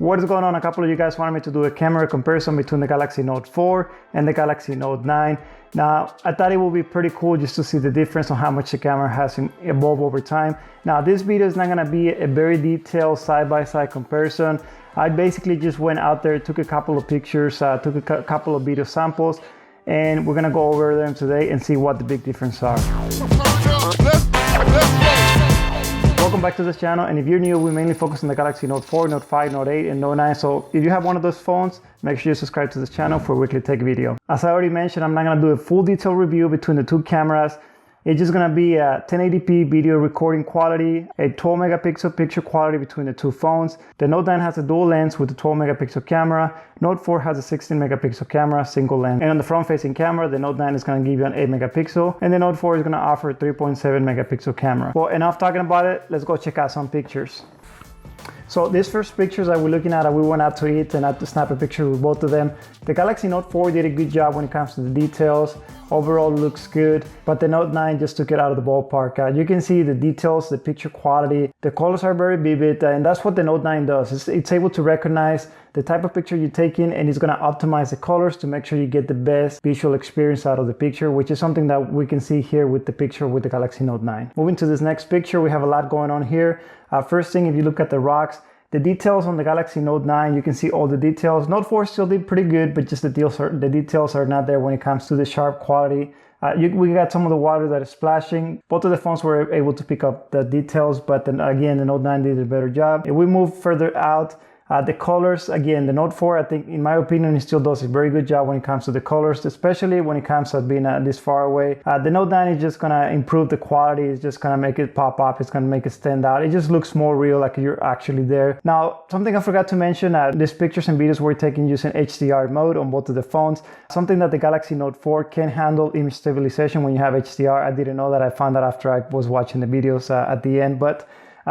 What is going on? A couple of you guys wanted me to do a camera comparison between the Galaxy Note 4 and the Galaxy Note 9. Now, I thought it would be pretty cool just to see the difference on how much the camera has evolved over time. Now, this video is not gonna be a very detailed side-by-side comparison. I basically just went out there, took a couple of pictures, took a couple of video samples, and we're gonna go over them today and see what the big differences are. Welcome back to this channel, and if you're new, we mainly focus on the Galaxy Note 4, Note 5, Note 8, and Note 9. So if you have one of those phones, make sure you subscribe to this channel for a weekly tech video. As I already mentioned, I'm not gonna do a full detailed review between the two cameras. It's just gonna be a 1080p video recording quality, a 12 megapixel picture quality between the two phones. The Note 9 has a dual lens with a 12 megapixel camera. Note 4 has a 16 megapixel camera, single lens. And on the front facing camera, the Note 9 is gonna give you an 8 megapixel, and the Note 4 is gonna offer a 3.7 megapixel camera. Well, enough talking about it, let's go check out some pictures. So these first pictures that we're looking at, we went out to eat and I had to snap a picture with both of them. The Galaxy Note 4 did a good job when it comes to the details. Overall looks good, but the Note 9 just took it out of the ballpark. You can see the details, the picture quality, the colors are very vivid, and that's what the Note 9 does. It's able to recognize the type of picture you're taking, and it's gonna optimize the colors to make sure you get the best visual experience out of the picture, which is something that we can see here with the picture with the Galaxy Note 9. Moving to this next picture, we have a lot going on here. First thing, if you look at the rocks, the details on the Galaxy Note 9, you can see all the details. Note 4 still did pretty good, but just the details are not there when it comes to the sharp quality. We got some of the water that is splashing. Both of the phones were able to pick up the details, but then again, the Note 9 did a better job. If we move further out, the colors, again, the Note 4, I think, in my opinion, it still does a very good job when it comes to the colors, especially when it comes to being this far away. The Note 9 is just gonna improve the quality. It's just gonna make it pop up. It's gonna make it stand out. It just looks more real, like you're actually there. Now, something I forgot to mention, these pictures and videos were taken using HDR mode on both of the phones. Something that the Galaxy Note 4 can handle image stabilization when you have HDR. I didn't know that. I found that after I was watching the videos at the end. But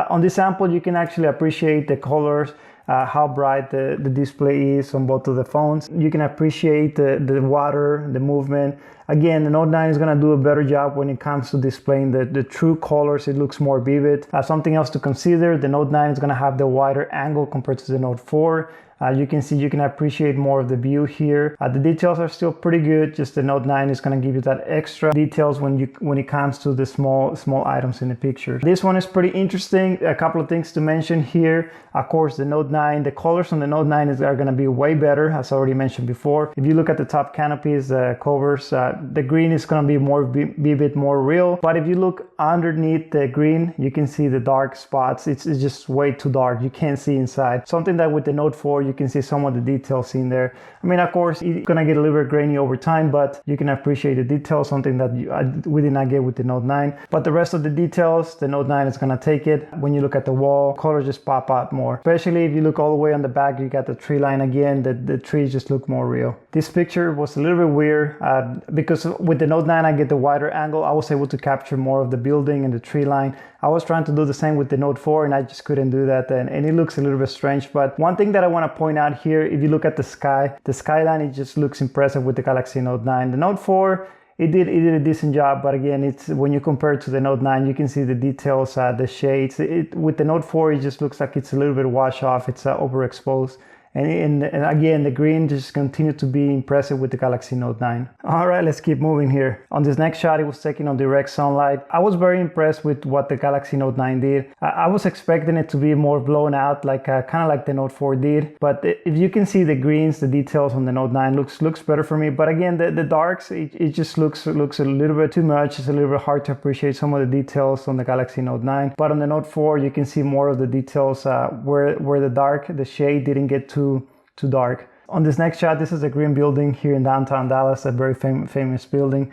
on this sample, you can actually appreciate the colors, how bright the display is on both of the phones. You can appreciate the water, the movement. Again, the Note 9 is going to do a better job when it comes to displaying the true colors. It looks more vivid. Something else to consider, the Note 9 is going to have the wider angle compared to the Note 4. You can see, you can appreciate more of the view here. The details are still pretty good, just the Note 9 is going to give you that extra details when it comes to the small items in the picture. This one is pretty interesting. A couple of things to mention here. Of course, the Note 9, the colors on the Note 9 are going to be way better, as I already mentioned before. If you look at the top canopies, covers, the green is going to be more vivid, more real. But if you look underneath the green, you can see the dark spots. It's just way too dark. You can't see inside. Something that with the Note 4, you can see some of the details in there. I mean, of course, it's gonna get a little bit grainy over time, but you can appreciate the details, something that we did not get with the Note 9. But the rest of the details, the Note 9 is gonna take it. When you look at the wall, colors just pop out more. Especially if you look all the way on the back, you got the tree line again, the trees just look more real. This picture was a little bit weird because with the Note 9, I get the wider angle. I was able to capture more of the building and the tree line. I was trying to do the same with the Note 4 and I just couldn't do that, and it looks a little bit strange. But one thing that I want to point out here, if you look at the skyline, it just looks impressive with the Galaxy Note 9. The Note 4, it did a decent job, but again, it's when you compare it to the Note 9, you can see the details, the shades. With the Note 4, it just looks like it's a little bit washed off, it's overexposed. And again, the green just continued to be impressive with the Galaxy Note 9. All right, let's keep moving here. On this next shot, it was taken on direct sunlight. I was very impressed with what the Galaxy Note 9 did. I was expecting it to be more blown out, like kind of like the Note 4 did. But if you can see the greens, the details on the Note 9 looks better for me. But again, the darks, it just looks a little bit too much. It's a little bit hard to appreciate some of the details on the Galaxy Note 9. But on the Note 4, you can see more of the details where the shade didn't get too dark. On this next shot, this is a green building here in downtown Dallas, a very famous building.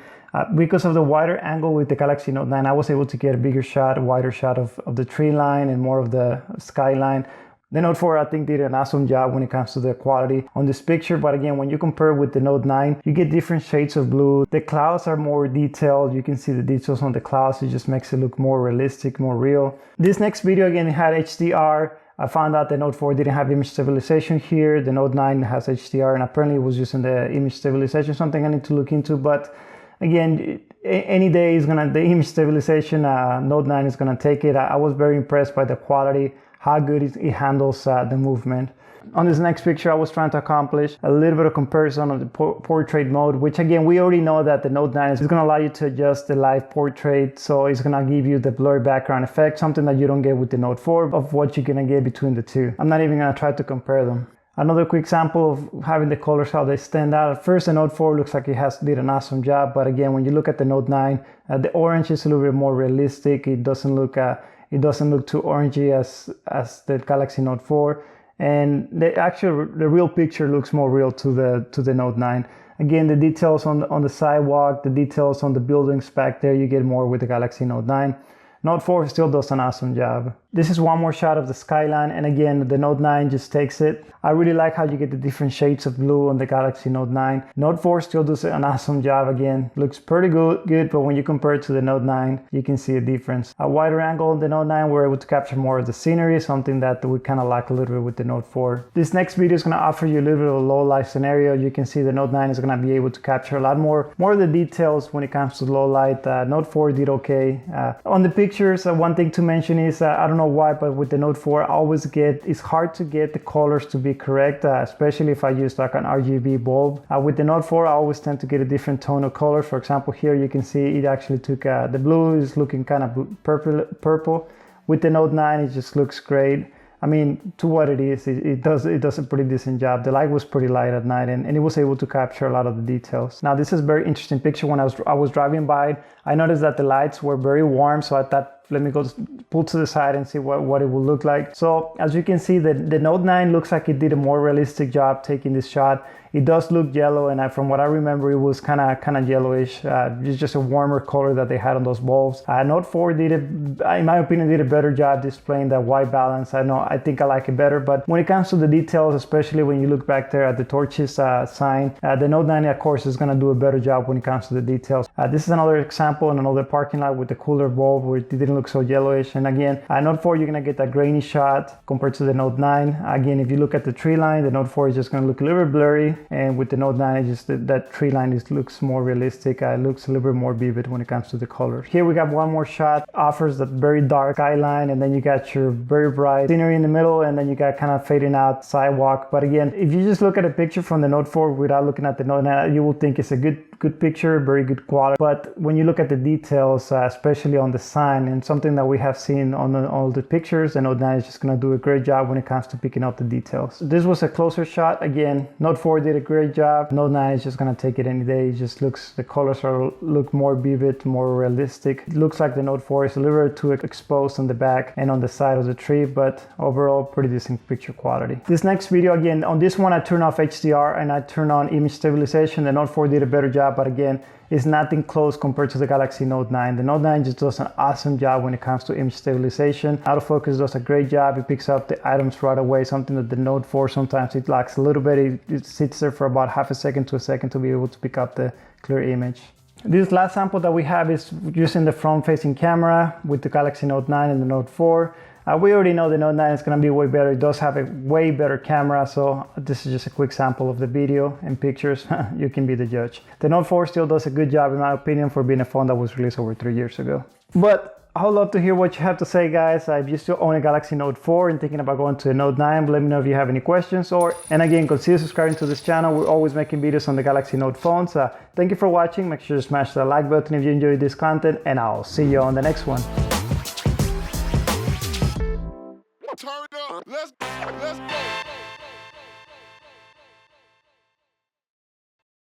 Because of the wider angle with the Galaxy Note 9, I was able to get a bigger shot, a wider shot of the tree line and more of the skyline. The Note 4, I think, did an awesome job when it comes to the quality on this picture. But again, when you compare with the Note 9, you get different shades of blue. The clouds are more detailed. You can see the details on the clouds. It just makes it look more realistic, more real. This next video, again, it had HDR. I found out the Note 4 didn't have image stabilization here. The Note 9 has HDR, and apparently it was using the image stabilization, something I need to look into. But again, any day is the image stabilization, Note 9 is gonna take it. I was very impressed by the quality, how good it handles the movement. On this next picture, I was trying to accomplish a little bit of comparison of the portrait mode, which again, we already know that the Note 9 is going to allow you to adjust the live portrait. So it's going to give you the blurry background effect, something that you don't get with the Note 4 of what you're going to get between the two. I'm not even going to try to compare them. Another quick sample of having the colors, how they stand out. At first, the Note 4 looks like it did an awesome job, but again, when you look at the Note 9, the orange is a little bit more realistic. It doesn't look too orangey as the Galaxy Note 4, and the real picture looks more real to the Note 9. Again, the details on the sidewalk, the details on the buildings back there, you get more with the Galaxy Note 9. Note 4 still does an awesome job. This is one more shot of the skyline, and again, the Note 9 just takes it. I really like how you get the different shades of blue on the Galaxy Note 9. Note 4 still does an awesome job again. Looks pretty good, but when you compare it to the Note 9, you can see a difference. A wider angle on the Note 9, we're able to capture more of the scenery, something that we kind of lack a little bit with the Note 4. This next video is going to offer you a little bit of a low light scenario. You can see the Note 9 is going to be able to capture a lot more of the details when it comes to low light. Note 4 did okay. On the pictures, one thing to mention is, I don't know why, but with the Note 4, it's hard to get the colors to be correct, especially if I use like an RGB bulb. With the Note 4, I always tend to get a different tone of color. For example, here you can see it actually took, the blue is looking kind of purple. With the Note 9, it just looks great. I mean, to what it is, it does a pretty decent job. The light was pretty light at night, and it was able to capture a lot of the details. Now, this is a very interesting picture. When I was driving by, I noticed that the lights were very warm, so I thought, let me go pull to the side and see what it will look like. So as you can see, the Note 9 looks like it did a more realistic job taking this shot. It does look yellow, and from what I remember, it was kind of yellowish. It's just a warmer color that they had on those bulbs. Note 4 in my opinion, did a better job displaying that white balance. I think I like it better, but when it comes to the details, especially when you look back there at the torches sign, the Note 9, of course, is going to do a better job when it comes to the details. This is another example in another parking lot with the cooler bulb where it didn't look so yellowish. And again, Note 4, you're going to get that grainy shot compared to the Note 9. Again, if you look at the tree line, the Note 4 is just going to look a little bit blurry. And with the Note 9, it's just that tree line looks more realistic. It looks a little bit more vivid when it comes to the colors. Here we got one more shot, offers that very dark skyline, and then you got your very bright scenery in the middle, and then you got kind of fading out sidewalk. But again, if you just look at a picture from the Note 4 without looking at the Note 9, you will think it's a good picture, very good quality. But when you look at the details, especially on the sign, and something that we have seen on all the pictures, the Note 9 is just going to do a great job when it comes to picking up the details. This was a closer shot. Again, Note 4 did a great job. Note 9 is just going to take it any day. It just the colors look more vivid, more realistic. It looks like the Note 4 is a little bit too exposed on the back and on the side of the tree, but overall pretty decent picture quality. This next video, again, on this one I turned off HDR and I turned on image stabilization. The Note 4 did a better job, but again, it's nothing close compared to the Galaxy Note 9. The Note 9 just does an awesome job when it comes to image stabilization. Autofocus does a great job. It picks up the items right away, something that the Note 4 sometimes it lacks a little bit. It sits there for about half a second to a second to be able to pick up the clear image. This last sample that we have is using the front-facing camera with the Galaxy Note 9 and the Note 4. We already know the Note 9 is going to be way better. It does have a way better camera, so this is just a quick sample of the video and pictures. You can be the judge. The Note 4 still does a good job, in my opinion, for being a phone that was released over 3 years ago. But I would love to hear what you have to say, guys. If you still own a Galaxy Note 4 and thinking about going to a Note 9, let me know if you have any questions. And again, consider subscribing to this channel. We're always making videos on the Galaxy Note phones. Thank you for watching. Make sure to smash that like button if you enjoyed this content, and I'll see you on the next one. Turn it up. Let's go.